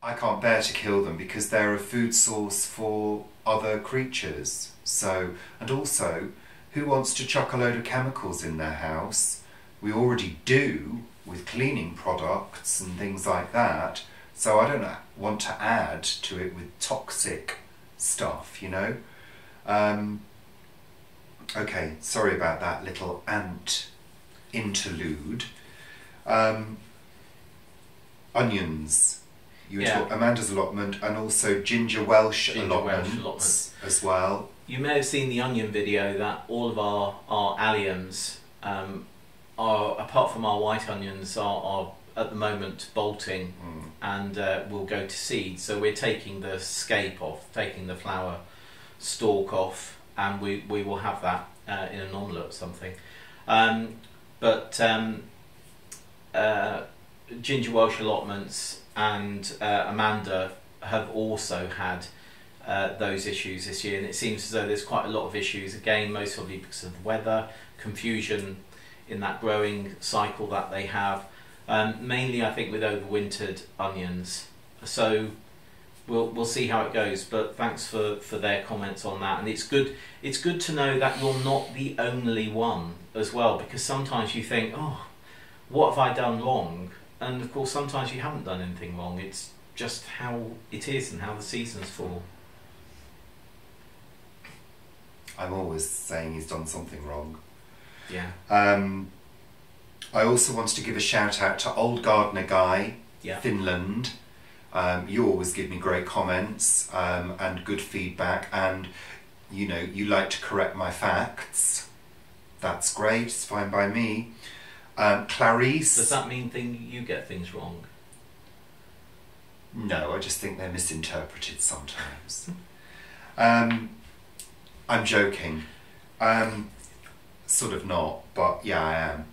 I can't bear to kill them because they're a food source for other creatures. So, and also, who wants to chuck a load of chemicals in their house? We already do with cleaning products and things like that. So I don't want to add to it with toxic stuff, you know. Okay, sorry about that little ant interlude. Onions. You were talking Amanda's allotment and also ginger Welsh allotments as well. You may have seen the onion video that all of our alliums are, apart from our white onions, are at the moment bolting and will go to seed. So we're taking the scape off, taking the flower stalk off, and we will have that in an omelette or something. Ginger Welsh allotments and Amanda have also had those issues this year, and it seems as though there's quite a lot of issues, again mostly because of weather, confusion in that growing cycle that they have, mainly I think with overwintered onions. So we'll see how it goes, but thanks for their comments on that. And it's good to know that you're not the only one as well, because sometimes you think, oh, what have I done wrong? And of course sometimes you haven't done anything wrong, it's just how it is and how the seasons fall. I'm always saying he's done something wrong. Yeah. I also wanted to give a shout out to Old Gardener Guy, Finland. You always give me great comments and good feedback, and you know, you like to correct my facts. That's great, it's fine by me. Clarice. Does that mean you get things wrong? No, I just think they're misinterpreted sometimes. I'm joking. Sort of not, but yeah, I am.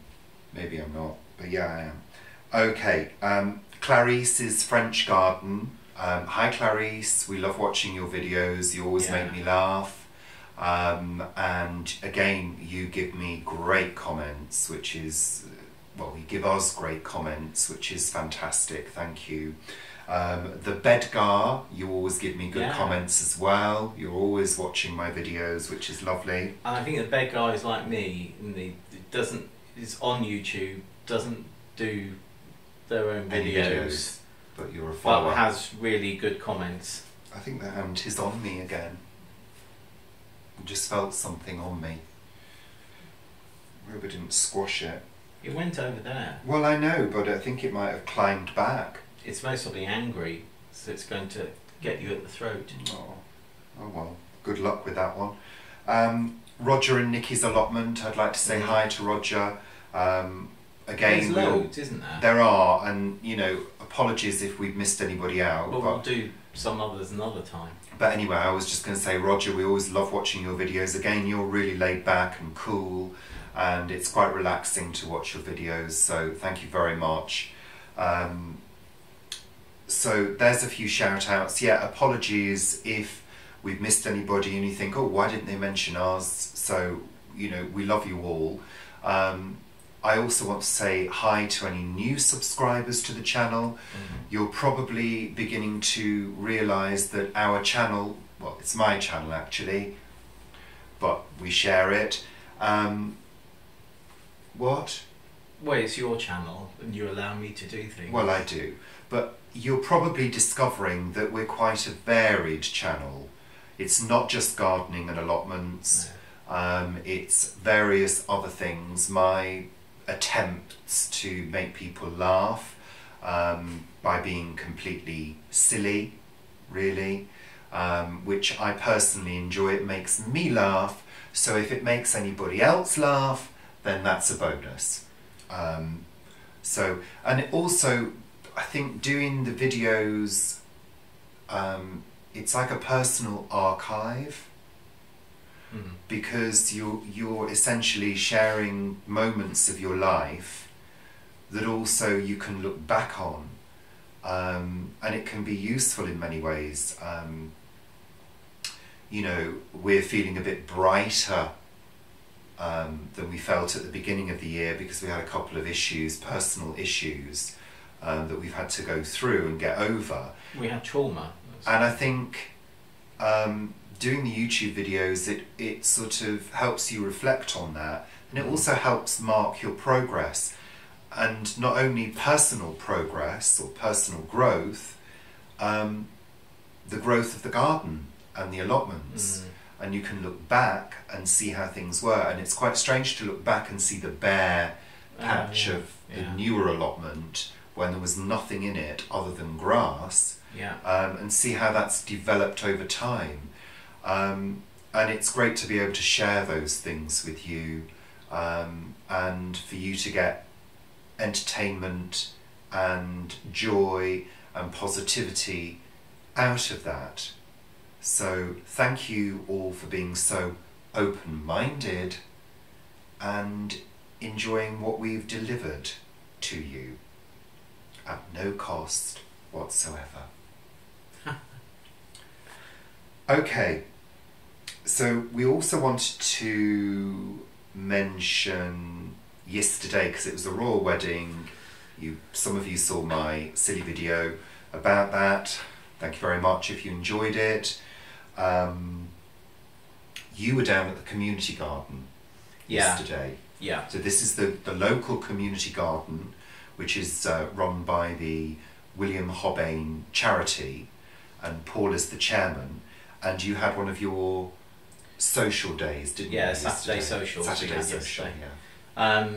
Maybe I'm not, but yeah, I am. Okay, Clarice's French Garden. Hi Clarice, we love watching your videos, you always make me laugh. And again, you give me great comments, which is, well, you give us great comments, which is fantastic, thank you. The Bedgar, you always give me good comments as well. You're always watching my videos, which is lovely. And I think the Bedgar is like me, is on YouTube, doesn't do their own videos, but you're a follower. But has really good comments. I think the ant is on me again. I just felt something on me. I hope I didn't squash it. It went over there. Well, I know, but I think it might have climbed back. It's mostly angry, so it's going to get you at the throat. Oh well, good luck with that one. Roger and Nikki's allotment, I'd like to say hi to Roger. Again, there's loads, isn't there? There are, and you know, apologies if we've missed anybody out. But we'll do some others another time. But anyway, I was just going to say, Roger, we always love watching your videos. Again, you're really laid back and cool, and it's quite relaxing to watch your videos, so thank you very much. So there's a few shout outs. Yeah, apologies if we've missed anybody and you think, oh, why didn't they mention us? So, you know, we love you all. I also want to say hi to any new subscribers to the channel. You're probably beginning to realise that our channel, well, it's my channel actually, but we share it. What? Well, it's your channel and you allow me to do things. Well, I do. But you're probably discovering that we're quite a varied channel. It's not just gardening and allotments. No. It's various other things. My attempts to make people laugh by being completely silly, really, which I personally enjoy. It makes me laugh, so if it makes anybody else laugh, then that's a bonus. And it also, I think doing the videos, it's like a personal archive. Because you're essentially sharing moments of your life that also you can look back on, and it can be useful in many ways. You know, we're feeling a bit brighter than we felt at the beginning of the year because we had a couple of issues, personal issues, that we've had to go through and get over. We had trauma. And I think doing the YouTube videos, it sort of helps you reflect on that, and it also helps mark your progress, and not only personal progress or personal growth, the growth of the garden and the allotments. And you can look back and see how things were, and it's quite strange to look back and see the bare patch of the newer allotment when there was nothing in it other than grass, and see how that's developed over time. And it's great to be able to share those things with you, and for you to get entertainment and joy and positivity out of that. So thank you all for being so open-minded and enjoying what we've delivered to you at no cost whatsoever. Okay, so we also wanted to mention yesterday, because it was a royal wedding. Some of you saw my silly video about that. Thank you very much if you enjoyed it. You were down at the community garden yesterday. Yeah. So this is the local community garden, which is run by the William Hobbain charity, and Paul is the chairman. And you had one of your social days, didn't you? Yeah, Saturday social. Saturday social, yesterday. yeah.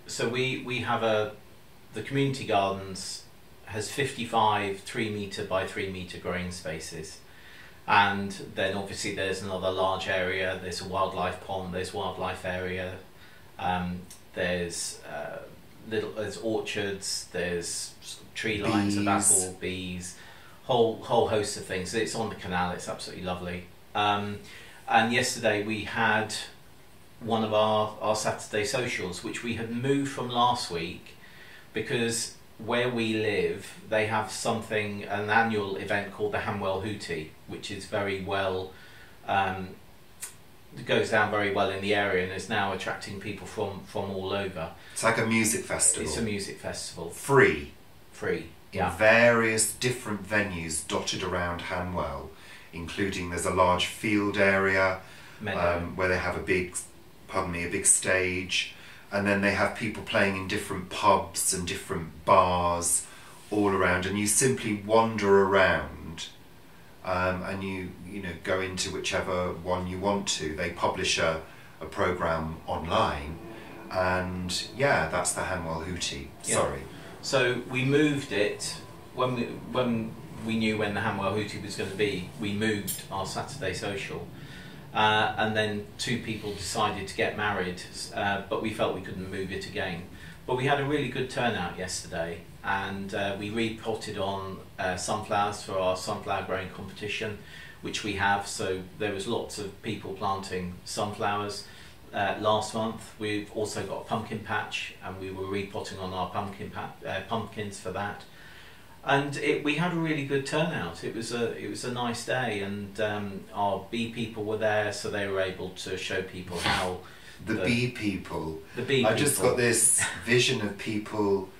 So we have the community gardens has 55 3 metre by 3 metre growing spaces, and then obviously there's another large area. There's a wildlife pond, there's wildlife area, there's orchards, there's tree lines of apple, bees, whole host of things. It's on the canal. It's absolutely lovely. And yesterday we had one of our Saturday socials, which we had moved from last week, because where we live they have an annual event called the Hanwell Hootie, which is very well, goes down very well in the area, and is now attracting people from all over. It's like a music festival. It's a music festival. Free. Yeah. In various different venues dotted around Hanwell, including there's a large field area where they have a big stage, and then they have people playing in different pubs and different bars all around, and you simply wander around, and you go into whichever one you want to. They publish a programme online, and yeah, that's the Hanwell Hootie. Sorry. So we moved it when we knew when the Hanwell Hootie was going to be. We moved our Saturday social, and then 2 people decided to get married, but we felt we couldn't move it again. But we had a really good turnout yesterday, and we repotted on sunflowers for our sunflower growing competition, which we have. So there was lots of people planting sunflowers. Last month we've also got a pumpkin patch, and we were repotting on our pumpkins for that, and we had a really good turnout. It was a nice day, and our bee people were there, so they were able to show people how the bee people. I just got this vision of people.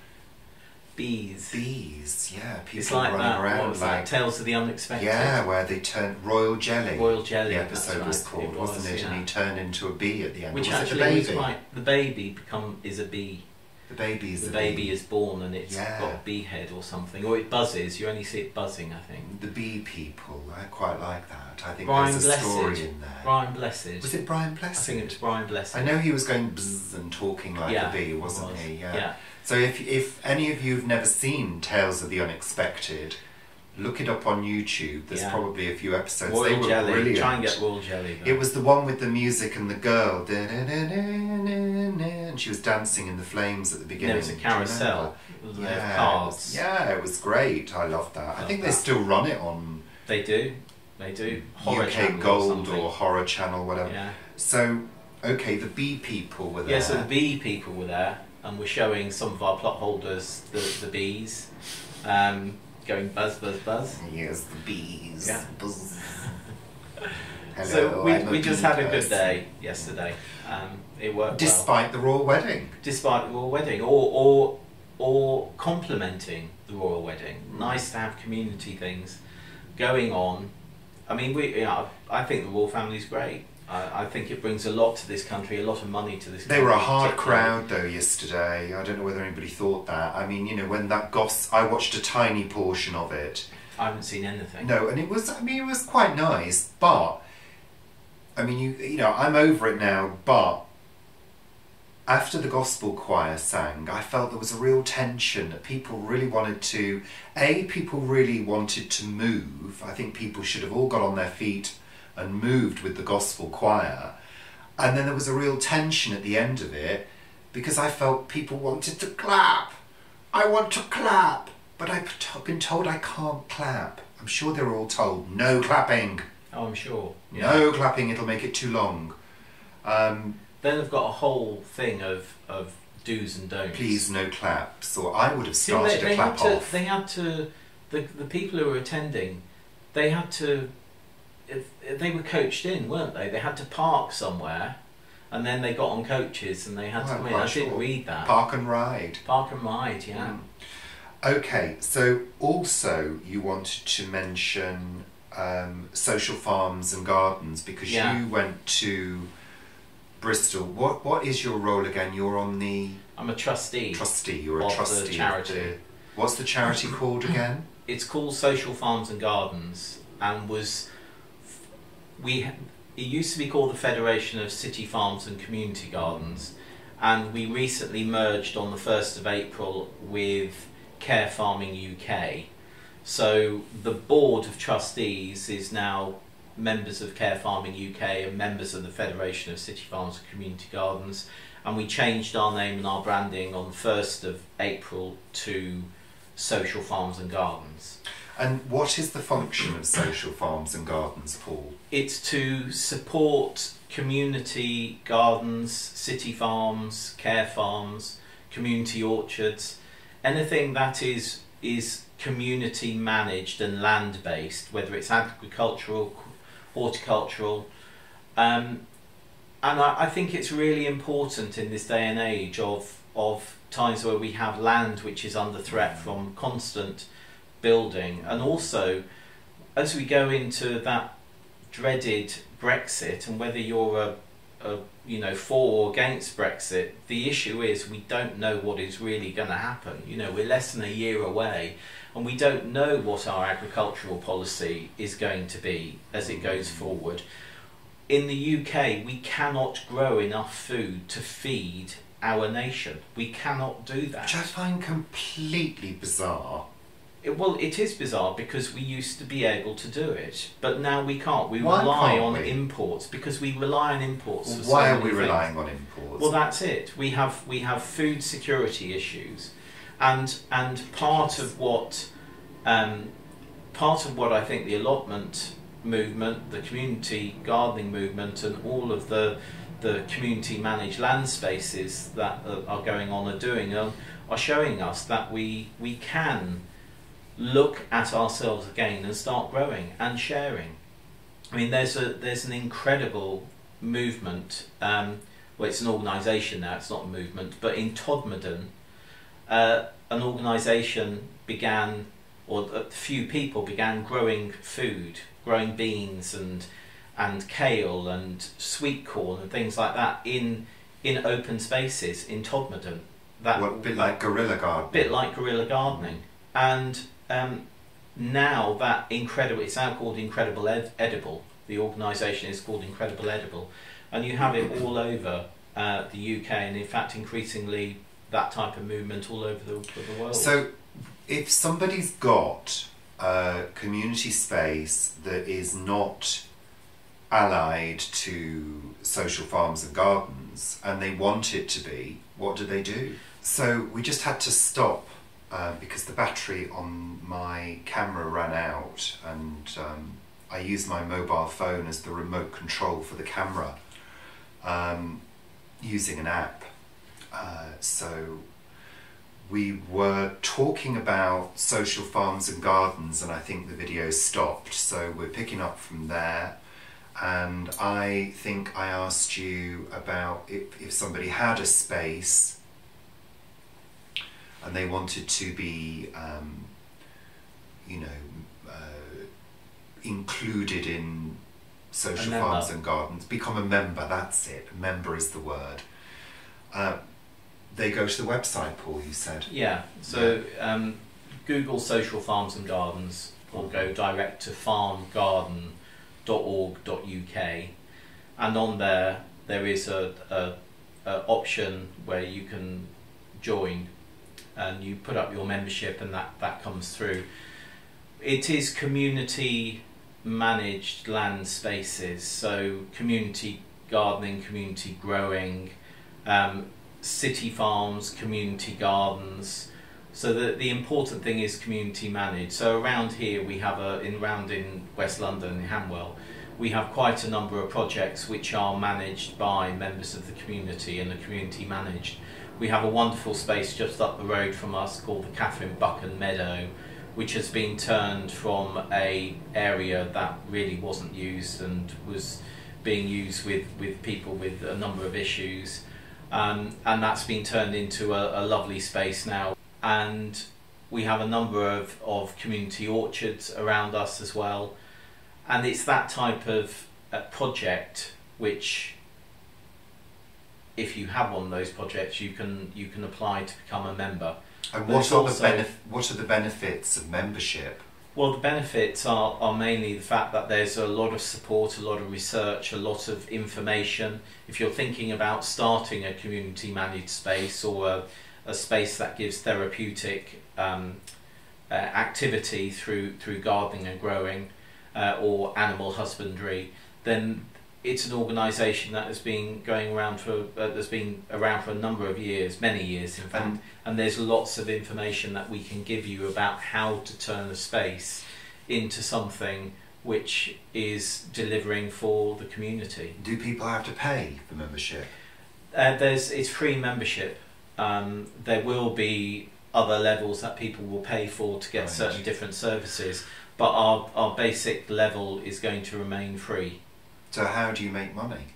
Bees, yeah, people it's like running that. around What was like that? Tales of the Unexpected. Yeah, where they turned Royal Jelly. The episode was right. called, wasn't it? Yeah. And he turned into a bee at the end. Which was actually it was right. The baby is a bee. The baby is the baby is born, and it's Yeah. got a bee head or something, or it buzzes. You only see it buzzing, I think. The bee people. I quite like that. I think Brian there's a Blessed. story in there. Brian Blessed. Was it Brian Blessed? I think it was Brian Blessed. I know he was going bzz and talking like a bee, wasn't he? Yeah. So if any of you have never seen Tales of the Unexpected, look it up on YouTube. There's probably a few episodes. Royal they were Jelly. brilliant. Try and get Royal Jelly. Though. It was the one with the music and the girl, and she was dancing in the flames at the beginning. There was a carousel. Yeah, cards. It was great. I loved that. I think they still run it on. They do. Horror UK Channel Gold or Horror Channel, whatever. Yeah. So, okay, the bee people were there. Yeah, so the bee people were there, and we're showing some of our plot holders the bees, going buzz, buzz, buzz. Yes, the bees. Yeah. Buzz. Hello, so we just had a good day yesterday. It worked despite well. the royal wedding. Despite the royal wedding, or or complementing the royal wedding. Nice to have community things going on. I mean, I think the royal family's great. I think it brings a lot to this country, a lot of money to this country. They were a hard crowd though yesterday. I don't know whether anybody thought that. I mean, you know, when that I watched a tiny portion of it. I haven't seen anything. No, and it was quite nice, but I mean, you know, I'm over it now, but after the gospel choir sang, I felt there was a real tension that people really wanted to, people really wanted to move. I think people should have all got on their feet and moved with the gospel choir. And then there was a real tension at the end of it because I felt people wanted to clap. I want to clap. But I've been told I can't clap. I'm sure they were all told, no clapping. Oh, I'm sure. Yeah. No clapping, it'll make it too long. Then they've got a whole thing of do's and don'ts. Please, no claps. Or I would have started a clap off. They had to, the people who were attending, they had to, they were coached in, weren't they? They had to park somewhere, and then they got on coaches and they had to come in. I didn't read that. Park and ride. Park and ride, yeah. Okay, so also you wanted to mention social farms and gardens because you went to Bristol. What is your role again? You're on the... I'm a trustee. Trustee, you're a trustee. The charity. What's the charity called again? It's called Social Farms and Gardens, and it used to be called the Federation of City Farms and Community Gardens, and we recently merged on the 1st of April with Care Farming UK. So the board of trustees is now members of Care Farming UK and members of the Federation of City Farms and Community Gardens, and we changed our name and our branding on the 1st of April to Social Farms and Gardens. And what is the function of Social Farms and Gardens, Paul? It's to support community gardens, city farms, care farms, community orchards, anything that is community managed and land based, whether it's agricultural, horticultural, and I think it's really important in this day and age of times where we have land which is under threat from constant building, and also as we go into that dreaded Brexit, and whether you're for or against Brexit, the issue is we don't know what is really going to happen. You know, we're less than a year away, and we don't know what our agricultural policy is going to be as it goes forward. In the UK, we cannot grow enough food to feed our nation. We cannot do that. Which I find completely bizarre. It is bizarre because we used to be able to do it, but now we can't. We Why rely can't on we? imports because we rely on imports. Well, for why so are many we things. relying on imports? Well, that's it. We have food security issues, and part of what I think the allotment movement, the community gardening movement, and all of the community managed land spaces that are going on are showing us that we can look at ourselves again and start growing and sharing. I mean, there's an incredible movement. Well, it's an organisation now. It's not a movement, but in Todmorden, an organisation began, or a few people began growing food, growing beans and kale and sweet corn and things like that in open spaces in Todmorden. A bit like guerrilla gardening. Bit like guerrilla gardening, and now that it's now called Incredible Edible. The organisation is called Incredible Edible, and you have it all over the UK, and in fact increasingly that type of movement all over the world. So if somebody's got a community space that is not allied to social farms and gardens and they want it to be, what do? So we just had to stop because the battery on my camera ran out, and I used my mobile phone as the remote control for the camera using an app. So we were talking about social farms and gardens, and I think the video stopped, so we're picking up from there. And I think I asked you about if somebody had a space and they wanted to be, you know, included in social farms and gardens, become a member, that's it, a member is the word. They go to the website, Paul, you said? Yeah, so Google social farms and gardens, or go direct to farmgarden.org.uk, and on there is a option where you can join, and you put up your membership, and that comes through. It is community managed land spaces, so community gardening, community growing, city farms, community gardens. So the important thing is community managed. So around here we have in West London, in Hanwell, we have quite a number of projects which are managed by members of the community and are community managed. We have a wonderful space just up the road from us called the Catherine Buchan Meadow, which has been turned from a area that really wasn't used and was being used with people with a number of issues, and that's been turned into a lovely space now. And we have a number of community orchards around us as well, and it's that type of project which, if you have one of those projects, you can apply to become a member. And what are the benefits of membership? Well, the benefits are mainly the fact that there's a lot of support, a lot of research, a lot of information. If you're thinking about starting a community managed space, or a space that gives therapeutic activity through gardening and growing, or animal husbandry, then it's an organisation that has been going around that's been around for a number of years, many years in fact, and there's lots of information that we can give you about how to turn a space into something which is delivering for the community. Do people have to pay for membership? It's free membership. There will be other levels that people will pay for to get certain different services, but our basic level is going to remain free. So how do you make money?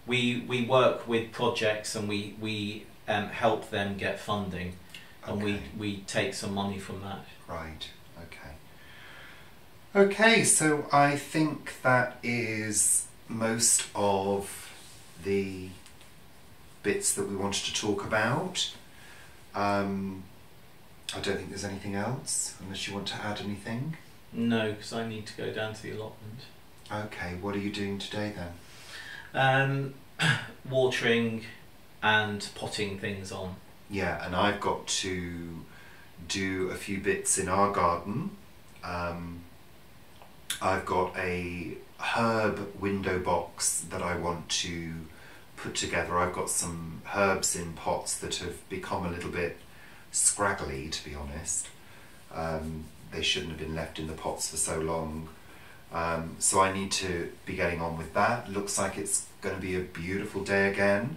We work with projects, and we help them get funding, and we take some money from that. Right, okay. Okay, so I think that is most of the bits that we wanted to talk about. I don't think there's anything else, unless you want to add anything. No, because I need to go down to the allotment. Okay, what are you doing today then? Watering and potting things on. Yeah, and I've got to do a few bits in our garden. I've got a herb window box that I want to put together. I've got some herbs in pots that have become a little bit scraggly, to be honest. They shouldn't have been left in the pots for so long. So I need to be getting on with that. Looks like it's going to be a beautiful day again.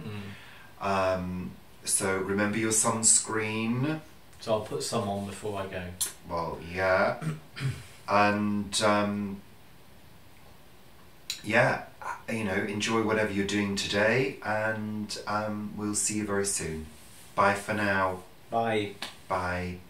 So remember your sunscreen. So I'll put some on before I go. Well, yeah. And yeah, you know, enjoy whatever you're doing today, and we'll see you very soon. Bye for now. Bye. Bye.